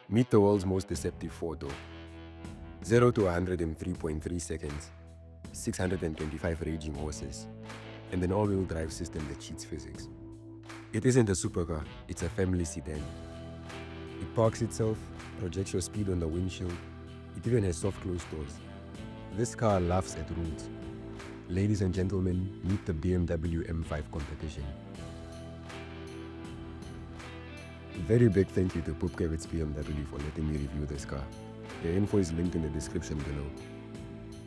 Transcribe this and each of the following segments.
Meet the world's most deceptive four-door. 0 to 100 in 3.3 seconds, 625 raging horses, and an all-wheel drive system that cheats physics. It isn't a supercar, it's a family sedan. It parks itself, projects your speed on the windshield, it even has soft closed doors. This car laughs at rules. Ladies and gentlemen, meet the BMW M5 Competition. Very big thank you to Pupkevitz BMW for letting me review this car. The info is linked in the description below.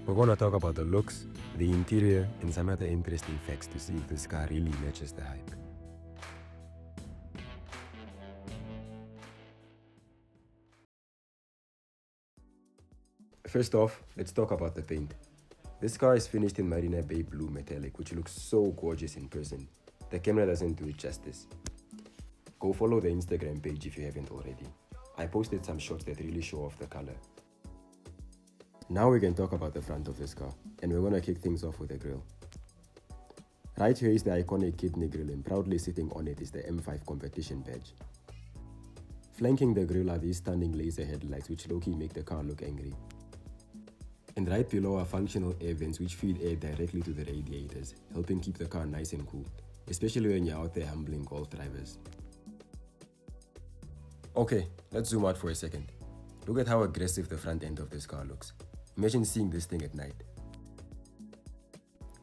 We're gonna talk about the looks, the interior, and some other interesting facts to see if this car really matches the hype. First off, let's talk about the paint. This car is finished in Marina Bay Blue Metallic, which looks so gorgeous in person. The camera doesn't do it justice. Go follow the Instagram page if you haven't already. I posted some shots that really show off the color. Now we can talk about the front of this car, and we're gonna kick things off with the grille. Right here is the iconic kidney grille, and proudly sitting on it is the M5 Competition badge. Flanking the grille are these stunning laser headlights which low-key make the car look angry. And right below are functional air vents which feed air directly to the radiators, helping keep the car nice and cool, especially when you're out there humbling Golf drivers. Okay, let's zoom out for a second. Look at how aggressive the front end of this car looks. Imagine seeing this thing at night.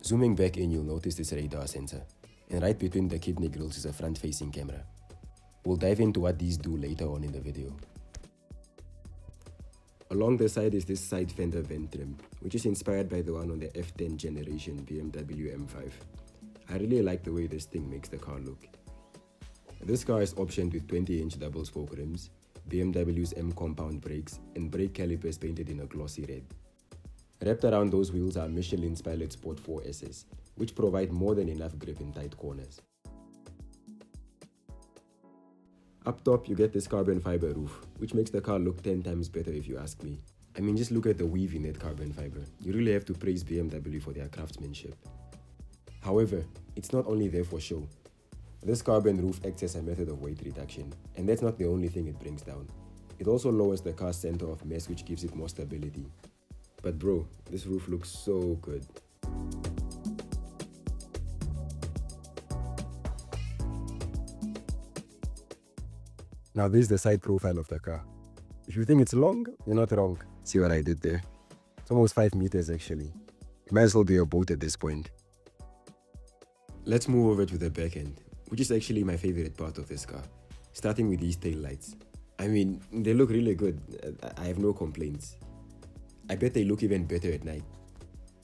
Zooming back in, you'll notice this radar sensor, and right between the kidney grills is a front-facing camera. We'll dive into what these do later on in the video. Along the side is this side fender vent trim, which is inspired by the one on the F10 generation BMW M5. I really like the way this thing makes the car look. This car is optioned with 20-inch double-spoke rims, BMW's M compound brakes, and brake calipers painted in a glossy red. Wrapped around those wheels are Michelin's Pilot Sport 4Ss, which provide more than enough grip in tight corners. Up top, you get this carbon fiber roof, which makes the car look 10 times better if you ask me. I mean, just look at the weave in that carbon fiber. You really have to praise BMW for their craftsmanship. However, it's not only there for show. This carbon roof acts as a method of weight reduction, and that's not the only thing it brings down. It also lowers the car's center of mass, which gives it more stability. But bro, this roof looks so good. Now this is the side profile of the car. If you think it's long, you're not wrong. See what I did there? It's almost 5 meters actually. It might as well be a boat at this point. Let's move over to the back end, which is actually my favorite part of this car. Starting with these tail lights. I mean, they look really good. I have no complaints. I bet they look even better at night.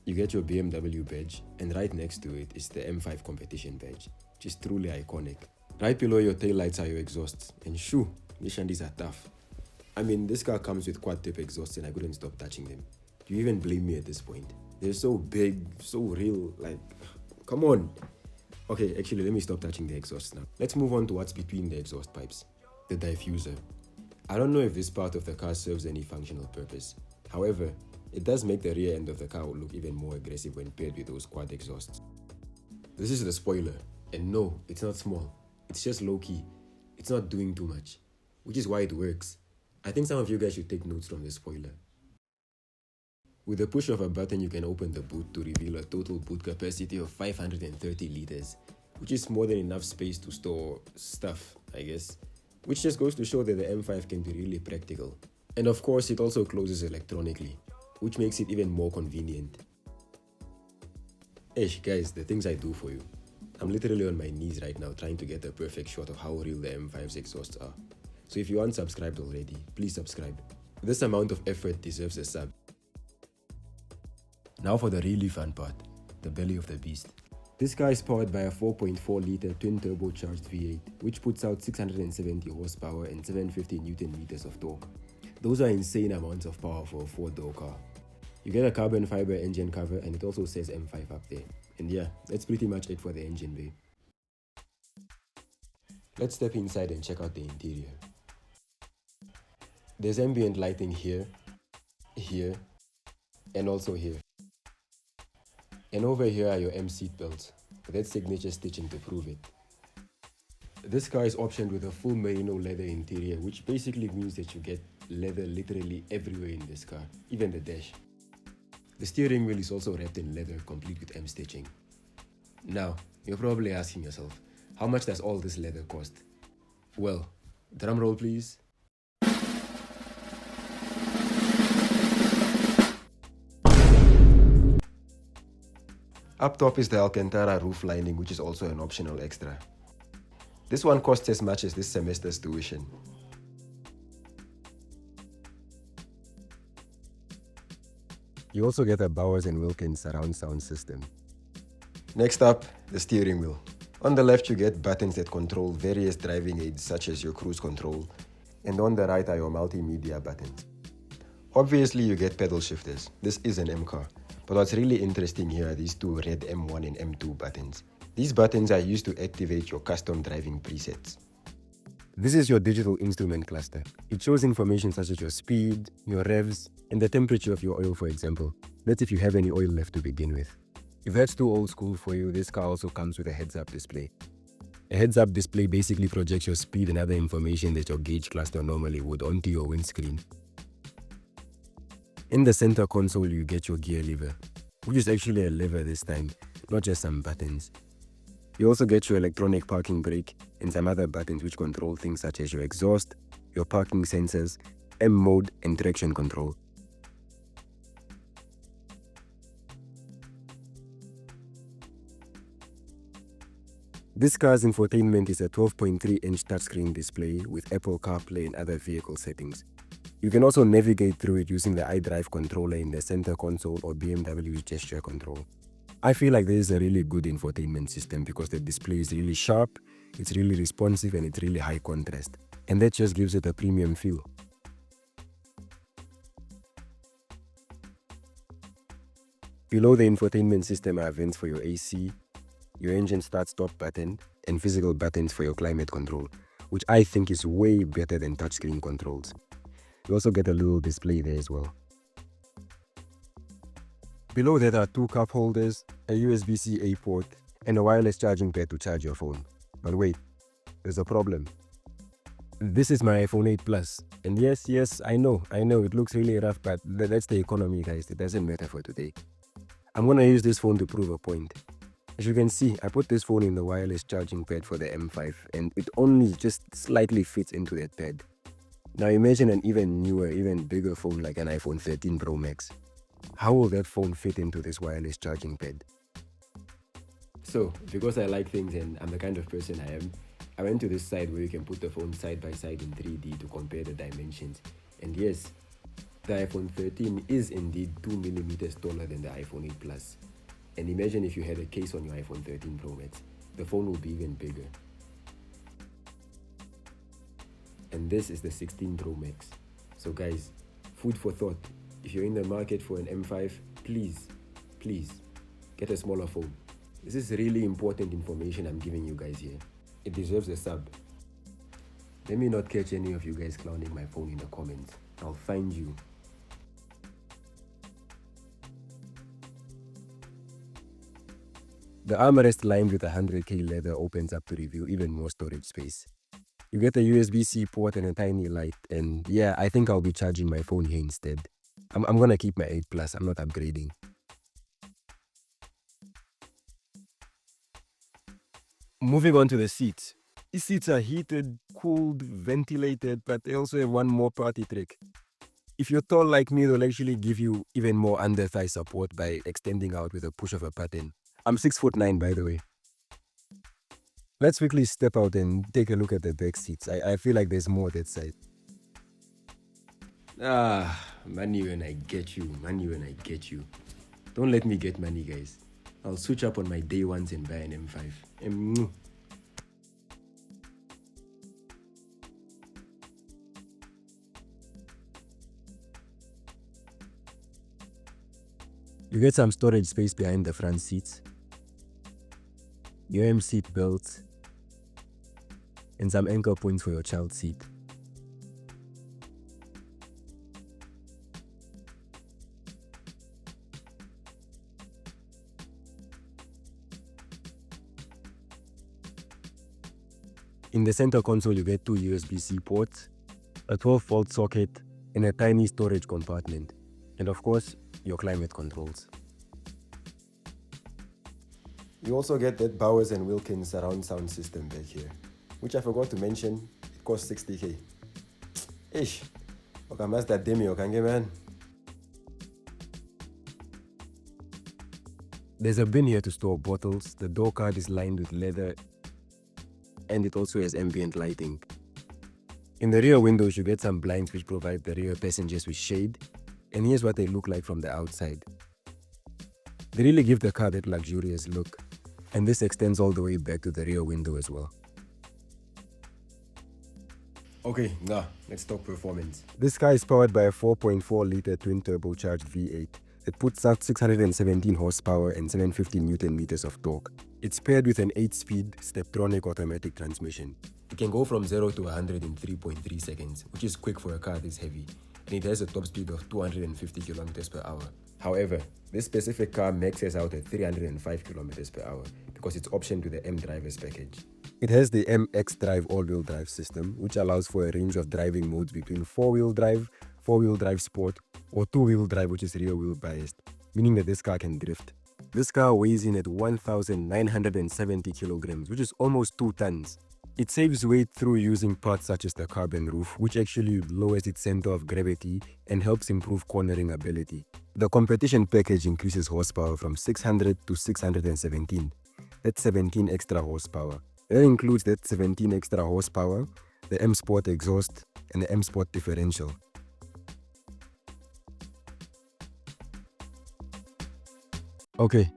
You get your BMW badge, and right next to it is the M5 Competition badge, which is truly iconic. Right below your taillights are your exhausts, and shoo, these shandies are tough. I mean, this car comes with quad-tip exhausts and I couldn't stop touching them. Do you even blame me at this point? They're so big, so real, like, come on. Okay, actually, let me stop touching the exhausts now. Let's move on to what's between the exhaust pipes, the diffuser. I don't know if this part of the car serves any functional purpose. However, it does make the rear end of the car look even more aggressive when paired with those quad exhausts. This is the spoiler, and no, it's not small. It's just low-key. It's not doing too much, which is why it works. I think some of you guys should take notes from the spoiler. With the push of a button, you can open the boot to reveal a total boot capacity of 530 liters, which is more than enough space to store stuff, I guess. Which just goes to show that the M5 can be really practical. And of course, it also closes electronically, which makes it even more convenient. Hey guys, the things I do for you. I'm literally on my knees right now trying to get a perfect shot of how real the M5's exhausts are. So if you aren't subscribed already, please subscribe. This amount of effort deserves a sub. Now for the really fun part, the belly of the beast. This car is powered by a 4.4-liter twin-turbocharged V8, which puts out 670 horsepower and 750 Nm of torque. Those are insane amounts of power for a four-door car. You get a carbon fiber engine cover, and it also says M5 up there. And yeah, that's pretty much it for the engine bay. Let's step inside and check out the interior. There's ambient lighting here, here, and also here. And over here are your M seat belts, with that signature stitching to prove it. This car is optioned with a full merino leather interior, which basically means that you get leather literally everywhere in this car, even the dash. The steering wheel is also wrapped in leather, complete with M stitching. Now, you're probably asking yourself, how much does all this leather cost? Well, drum roll please. Up top is the Alcantara roof lining, which is also an optional extra. This one costs as much as this semester's tuition. You also get a Bowers & Wilkins surround sound system. Next up, the steering wheel. On the left you get buttons that control various driving aids such as your cruise control, and on the right are your multimedia buttons. Obviously you get pedal shifters. This is an M car. But what's really interesting here are these two red M1 and M2 buttons. These buttons are used to activate your custom driving presets. This is your digital instrument cluster. It shows information such as your speed, your revs, and the temperature of your oil, for example. That's if you have any oil left to begin with. If that's too old school for you, this car also comes with a heads-up display. A heads-up display basically projects your speed and other information that your gauge cluster normally would onto your windscreen. In the center console, you get your gear lever, which is actually a lever this time, not just some buttons. You also get your electronic parking brake and some other buttons which control things such as your exhaust, your parking sensors, M mode, and traction control. This car's infotainment is a 12.3-inch touchscreen display with Apple CarPlay and other vehicle settings. You can also navigate through it using the iDrive controller in the center console or BMW's gesture control. I feel like this is a really good infotainment system because the display is really sharp, it's really responsive, and it's really high contrast. And that just gives it a premium feel. Below the infotainment system are vents for your AC, your engine start-stop button, and physical buttons for your climate control, which I think is way better than touchscreen controls. You also get a little display there as well. Below that are two cup holders, a USB-C A port, and a wireless charging pad to charge your phone. But wait, there's a problem. This is my iPhone 8 Plus, and yes, I know, it looks really rough, but that's the economy, guys. It doesn't matter for today. I'm gonna use this phone to prove a point. As you can see, I put this phone in the wireless charging pad for the M5, and it only just slightly fits into that pad. Now imagine an even newer, even bigger phone like an iPhone 13 Pro Max. How will that phone fit into this wireless charging pad? So, because I like things and I'm the kind of person I am, I went to this site where you can put the phone side by side in 3D to compare the dimensions. And yes, the iPhone 13 is indeed 2mm taller than the iPhone 8 Plus. And imagine if you had a case on your iPhone 13 Pro Max, the phone would be even bigger. And this is the 16 Pro Max. So guys, food for thought. If you're in the market for an M5, please get a smaller phone. This is really important information I'm giving you guys here. It deserves a sub. Let me not catch any of you guys clowning my phone in the comments. I'll find you. The armrest lined with 100K leather opens up to reveal even more storage space. You get a USB-C port and a tiny light, and yeah, I think I'll be charging my phone here instead. I'm gonna keep my 8 Plus, I'm not upgrading. Moving on to the seats. These seats are heated, cooled, ventilated, but they also have one more party trick. If you're tall like me, they'll actually give you even more under-thigh support by extending out with a push of a button. I'm 6'9", by the way. Let's quickly step out and take a look at the back seats. I feel like there's more that side. Money when I get you. Don't let me get money, guys. I'll switch up on my day ones and buy an M5. You get some storage space behind the front seats, your M seat belts, and some anchor points for your child seat. In the center console, you get two USB-C ports, a 12-volt socket, and a tiny storage compartment. And of course, your climate controls. You also get that Bowers & Wilkins surround sound system back here, which I forgot to mention, it costs 60k. Ish, okay, that's that demi, okay, man. There's a bin here to store bottles, the door card is lined with leather, and it also has ambient lighting. In the rear windows, you get some blinds which provide the rear passengers with shade, and here's what they look like from the outside. They really give the car that luxurious look, and this extends all the way back to the rear window as well. Okay, now let's talk performance. This car is powered by a 4.4-liter twin-turbocharged V8. It puts out 617 horsepower and 750 Newton meters of torque. It's paired with an 8-speed Steptronic automatic transmission. It can go from 0 to 100 in 3.3 seconds, which is quick for a car this heavy, and it has a top speed of 250 kilometers per hour. However, this specific car maxes out at 305 kilometers per hour because it's optioned to the M Drivers package. It has the MX Drive all-wheel drive system, which allows for a range of driving modes between 4-wheel drive, 4-wheel drive sport, or 2-wheel drive, which is rear-wheel biased, meaning that this car can drift. This car weighs in at 1,970 kilograms, which is almost 2 tons. It saves weight through using parts such as the carbon roof, which actually lowers its center of gravity and helps improve cornering ability. The competition package increases horsepower from 600 to 617. That's 17 extra horsepower. That includes that 17 extra horsepower, the M Sport exhaust, and the M Sport differential. Okay,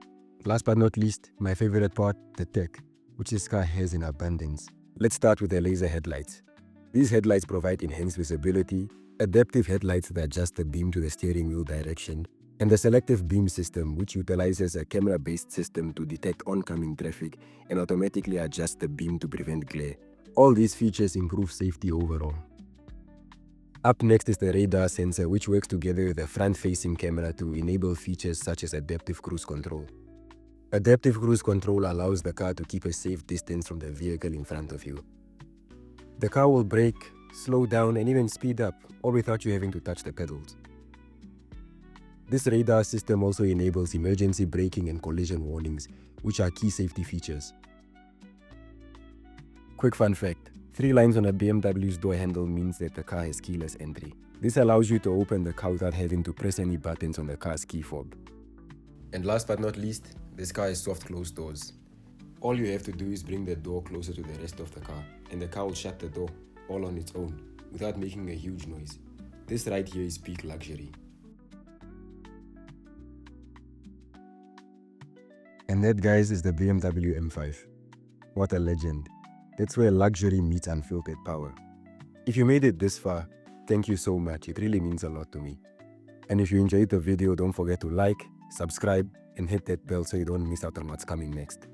last but not least, my favorite part, the tech, which this car has in abundance. Let's start with the laser headlights. These headlights provide enhanced visibility, adaptive headlights that adjust the beam to the steering wheel direction, and the selective beam system, which utilizes a camera-based system to detect oncoming traffic and automatically adjust the beam to prevent glare. All these features improve safety overall. Up next is the radar sensor, which works together with the front-facing camera to enable features such as adaptive cruise control. Adaptive cruise control allows the car to keep a safe distance from the vehicle in front of you. The car will brake, slow down, and even speed up, all without you having to touch the pedals. This radar system also enables emergency braking and collision warnings, which are key safety features. Quick fun fact, 3 lines on a BMW's door handle means that the car has keyless entry. This allows you to open the car without having to press any buttons on the car's key fob. And last but not least, this car has soft close doors. All you have to do is bring the door closer to the rest of the car, and the car will shut the door all on its own, without making a huge noise. This right here is peak luxury. And that, guys, is the BMW M5. What a legend. That's where luxury meets unfiltered power. If you made it this far, thank you so much. It really means a lot to me. And if you enjoyed the video, don't forget to like, subscribe, and hit that bell so you don't miss out on what's coming next.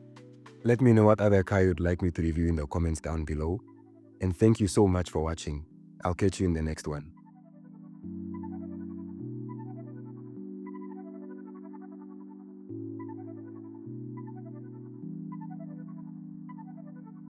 Let me know what other car you'd like me to review in the comments down below. And thank you so much for watching. I'll catch you in the next one.